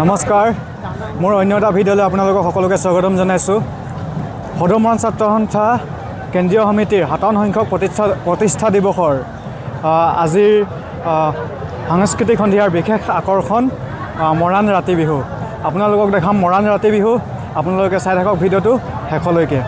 নমস্কাৰ মোৰ অন্য এটা ভিডিঅ'লৈ আপোনালোকক সকলোকে স্বাগতম জনাইছোঁ। সদৌ মৰাণ ছাত্ৰ সন্থা কেন্দ্ৰীয় সমিতিৰ 57 সংখ্যক প্ৰতিষ্ঠা দিৱসৰ আজিৰ সাংস্কৃতিক সন্ধিয়াৰ বিশেষ আকৰ্ষণ মৰাণ ৰাতি বিহু। আপোনালোকক দেখাম মৰাণ ৰাতি বিহু। আপোনালোকে চাই থাকক ভিডিঅ'টো শেষলৈকে।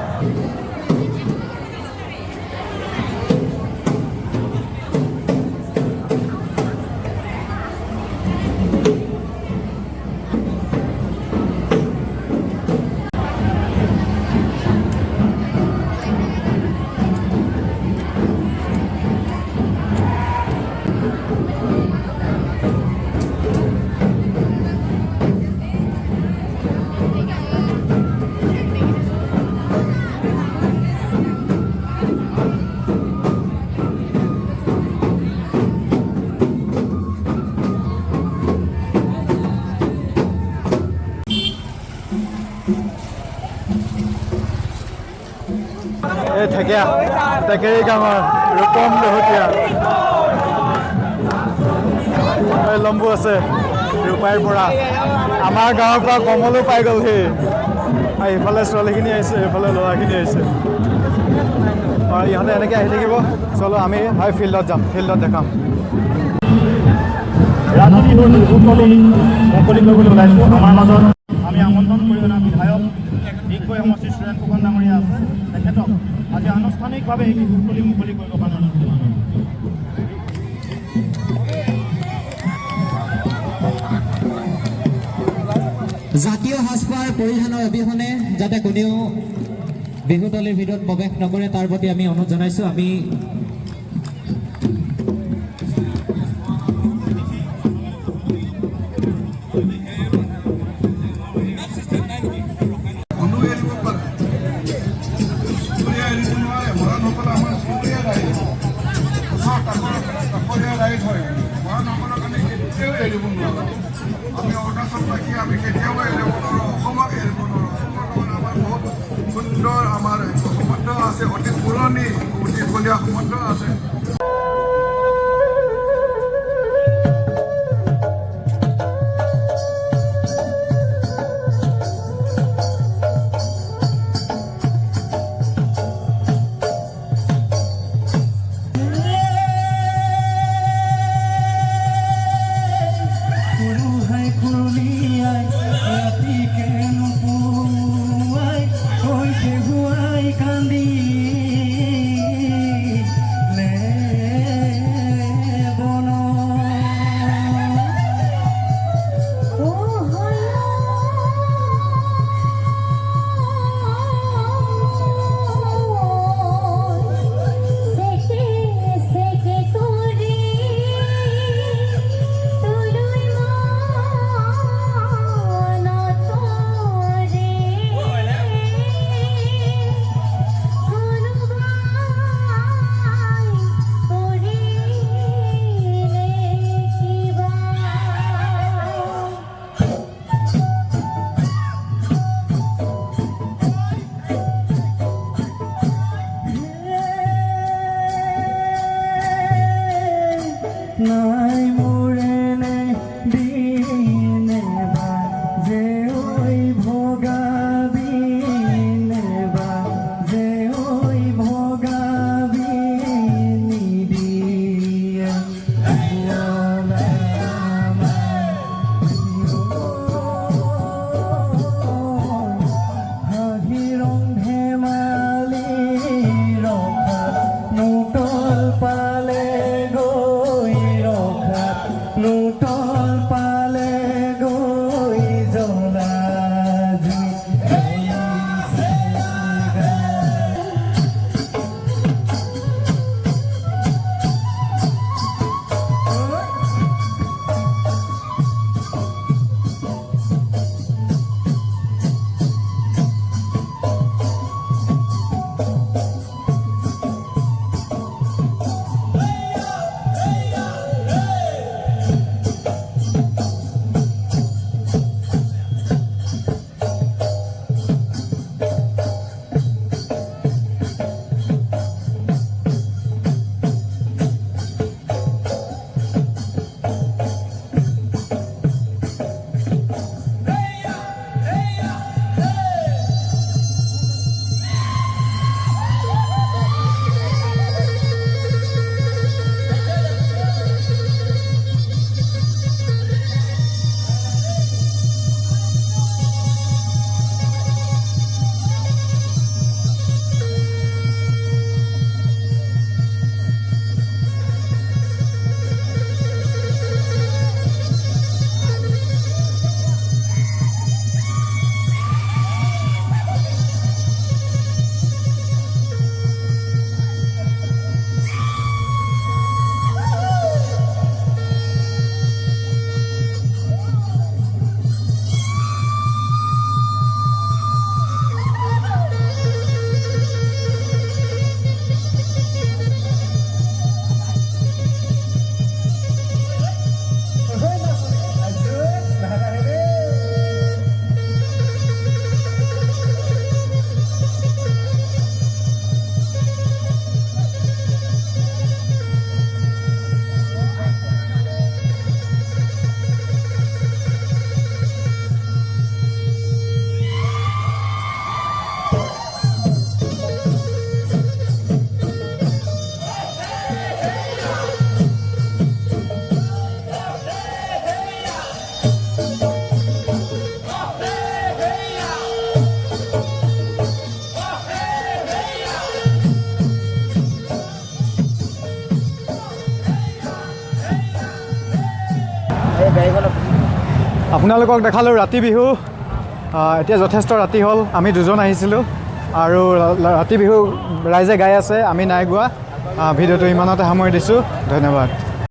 ঠেকেয়া টেকেৰী গাঁৱৰ ৰূপম দহতীয়া লম্বু আছে ৰূপাইৰ পৰা আমাৰ গাঁৱৰ পৰা কমলো পাই গ'লহি। ইফালে ছোৱালীখিনি আহিছে, এইফালে ল'ৰাখিনি আহিছে। ইহঁতে এনেকৈ আহি থাকিব। চলো আমি ফিল্ডত যাম, ফিল্ডত দেখাম। ৰাতি বিহুৰ মুকলি কৰিবলৈ ওলাইছোঁ। আমাৰ মাজত আমি আমন্ত্ৰণ কৰি অনা বিধায়ক দিগবৈ সমষ্টিৰ সুৰেন ফুকন ডাঙৰীয়া আছে। তেখেতক আজি আনুষ্ঠানিকভাৱে এই বিহুৰ মুকলি কৰিব কাৰণে জাতীয় সাজপাৰ পৰিধানৰ অবিহনে যাতে কোনেও বিহুতলীৰ ভিতৰত প্ৰৱেশ নকৰে তাৰ প্ৰতি আমি অনুৰোধ জনাইছোঁ। আমি আমি অৰুণাচল বাকী আমি কেতিয়াও এৰিব নোৱাৰোঁ। অসমক এৰিব নোৱাৰোঁ। আমাৰ বহুত সুন্দৰ আমাৰ সম্বন্ধ আছে, অতি পুৰণি দীঘলীয়া সম্বন্ধ আছে। আপোনালোকক দেখালোঁ ৰাতি বিহু। এতিয়া যথেষ্ট ৰাতি হ'ল, আমি দুজন আহিছিলোঁ আৰু ৰাতি বিহু ৰাইজে গাই আছে, আমি নাই গোৱা। ভিডিঅ'টো ইমানতে সামৰি দিছোঁ, ধন্যবাদ।